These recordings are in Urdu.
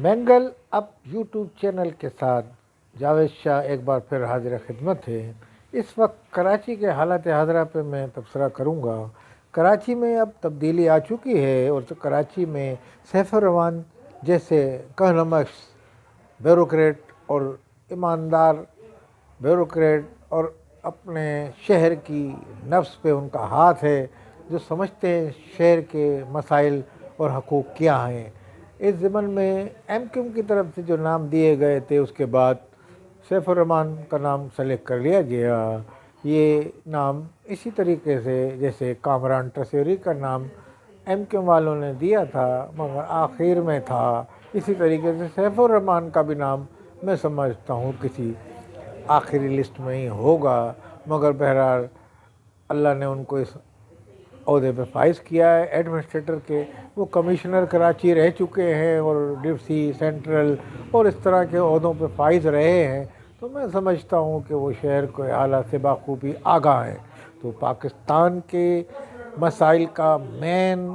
مینگل اب یوٹیوب چینل کے ساتھ جاوید شاہ ایک بار پھر حاضر خدمت ہے۔ اس وقت کراچی کے حالات حاضرہ پہ میں تبصرہ کروں گا۔ کراچی میں اب تبدیلی آ چکی ہے اور کراچی میں سیف الرحمان جیسے کہنمش بیوروکریٹ اور ایماندار بیوروکریٹ اور اپنے شہر کی نفس پہ ان کا ہاتھ ہے، جو سمجھتے ہیں شہر کے مسائل اور حقوق کیا ہیں۔ اس ضمن میں ایم کیو ایم کی طرف سے جو نام دیے گئے تھے اس کے بعد سیف الرحمان کا نام سلیکٹ کر لیا گیا۔ یہ نام اسی طریقے سے جیسے کامران تصویری کا نام ایم کیو ایم والوں نے دیا تھا مگر آخر میں تھا، اسی طریقے سے سیف الرحمان کا بھی نام میں سمجھتا ہوں کسی آخری لسٹ میں ہی ہوگا، مگر بہرحال اللہ نے ان کو اس عہدے پہ فائز کیا ہے ایڈمنسٹریٹر کے۔ وہ کمشنر کراچی رہ چکے ہیں اور ڈپسی سینٹرل اور اس طرح کے عہدوں پہ فائز رہے ہیں، تو میں سمجھتا ہوں کہ وہ شہر کے حالات سے بخوبی آگاہ ہیں۔ تو پاکستان کے مسائل کا مین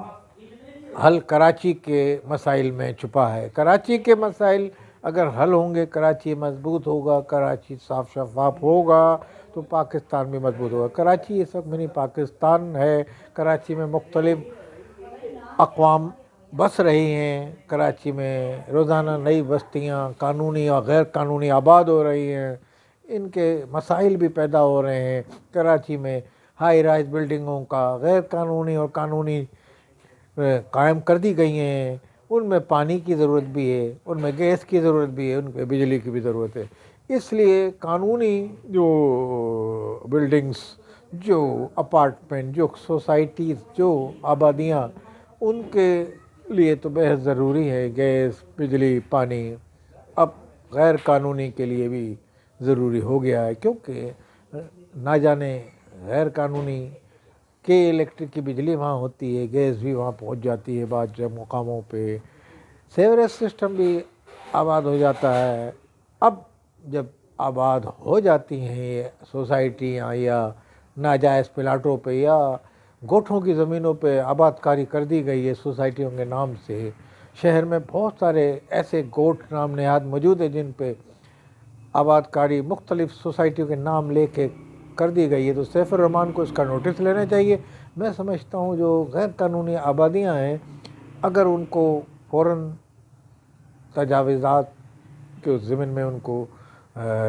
حل کراچی کے مسائل میں چھپا ہے۔ کراچی کے مسائل اگر حل ہوں گے، کراچی مضبوط ہوگا، کراچی صاف شفاف ہوگا تو پاکستان بھی مضبوط ہوگا۔ کراچی اس وقت منی پاکستان ہے۔ کراچی میں مختلف اقوام بس رہی ہیں، کراچی میں روزانہ نئی بستیاں قانونی اور غیر قانونی آباد ہو رہی ہیں، ان کے مسائل بھی پیدا ہو رہے ہیں۔ کراچی میں ہائی رائز بلڈنگوں کا غیر قانونی اور قانونی قائم کر دی گئی ہیں، ان میں پانی کی ضرورت بھی ہے، ان میں گیس کی ضرورت بھی ہے، ان پہ بجلی کی بھی ضرورت ہے۔ اس لیے قانونی جو بلڈنگز، جو اپارٹمنٹ، جو سوسائٹیز، جو آبادیاں، ان کے لیے تو بہت ضروری ہے گیس، بجلی، پانی۔ اب غیر قانونی کے لیے بھی ضروری ہو گیا ہے، کیونکہ نہ جانے غیر قانونی کہ الیکٹرک کی بجلی وہاں ہوتی ہے، گیس بھی وہاں پہنچ جاتی ہے بعض مقاموں پہ، سیوریج سسٹم بھی آباد ہو جاتا ہے۔ اب جب آباد ہو جاتی ہیں سوسائٹیاں یا ناجائز پلاٹوں پہ یا گوٹھوں کی زمینوں پہ آباد کاری کر دی گئی ہے سوسائٹیوں کے نام سے، شہر میں بہت سارے ایسے گوٹھ نام نہاد موجود ہیں جن پہ آباد کاری مختلف سوسائٹیوں کے نام لے کے کر دی گئی ہے، تو سیف الرحمان کو اس کا نوٹس لینا چاہیے۔ میں سمجھتا ہوں جو غیر قانونی آبادیاں ہیں، اگر ان کو فوراً تجاوزات کے ضمن میں ان کو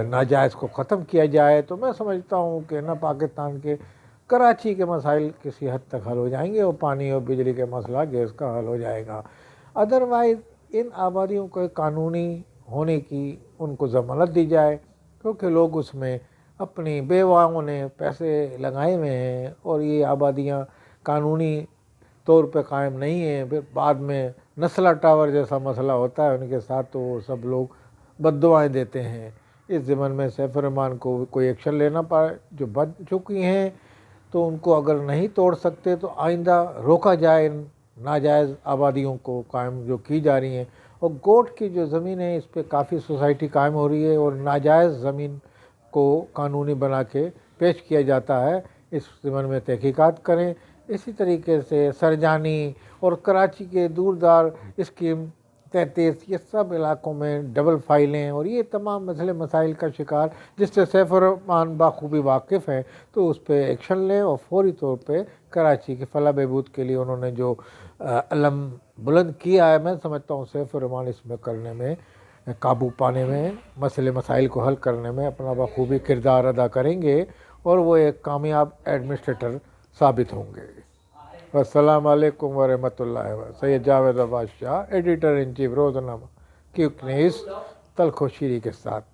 ناجائز کو ختم کیا جائے تو میں سمجھتا ہوں کہ نہ پاکستان کے کراچی کے مسائل کسی حد تک حل ہو جائیں گے اور پانی اور بجلی کے مسئلہ گیس کا حل ہو جائے گا۔ ادروائز ان آبادیوں کو قانونی ہونے کی ان کو ضمانت دی جائے، کیونکہ لوگ اس میں اپنی بیواؤں نے پیسے لگائے ہوئے ہیں اور یہ آبادیاں قانونی طور پہ قائم نہیں ہیں، پھر بعد میں نسلا ٹاور جیسا مسئلہ ہوتا ہے ان کے ساتھ تو وہ سب لوگ بد دعائیں دیتے ہیں۔ اس ضمن میں سیف الرحمان کو کوئی ایکشن لینا پڑے، جو بن چکی ہیں تو ان کو اگر نہیں توڑ سکتے تو آئندہ روکا جائے ان ناجائز آبادیوں کو قائم جو کی جا رہی ہیں۔ اور گوٹ کی جو زمین ہے اس پہ کافی سوسائٹی قائم ہو رہی ہے اور ناجائز زمین کو قانونی بنا کے پیش کیا جاتا ہے، اس ضمن میں تحقیقات کریں۔ اسی طریقے سے سرجانی اور کراچی کے دور دار اسکیم 33 یہ سب علاقوں میں ڈبل فائلیں اور یہ تمام مسئلے مسائل کا شکار جس سے سیف الرحمان بخوبی واقف ہیں، تو اس پہ ایکشن لیں اور فوری طور پہ کراچی کی فلاح بہبود کے لیے انہوں نے جو علم بلند کیا ہے، میں سمجھتا ہوں سیف الرحمان اس میں کرنے میں، قابو پانے میں، مسئلے مسائل کو حل کرنے میں اپنا بخوبی کردار ادا کریں گے اور وہ ایک کامیاب ایڈمنسٹریٹر ثابت ہوں گے۔ السلام علیکم ورحمۃ اللہ وبرکاتہ۔ سید جاوید عباس شاہ، ایڈیٹر ان چیف روزنامہ کیوک نیوز، تلخ و شیریں کے ساتھ۔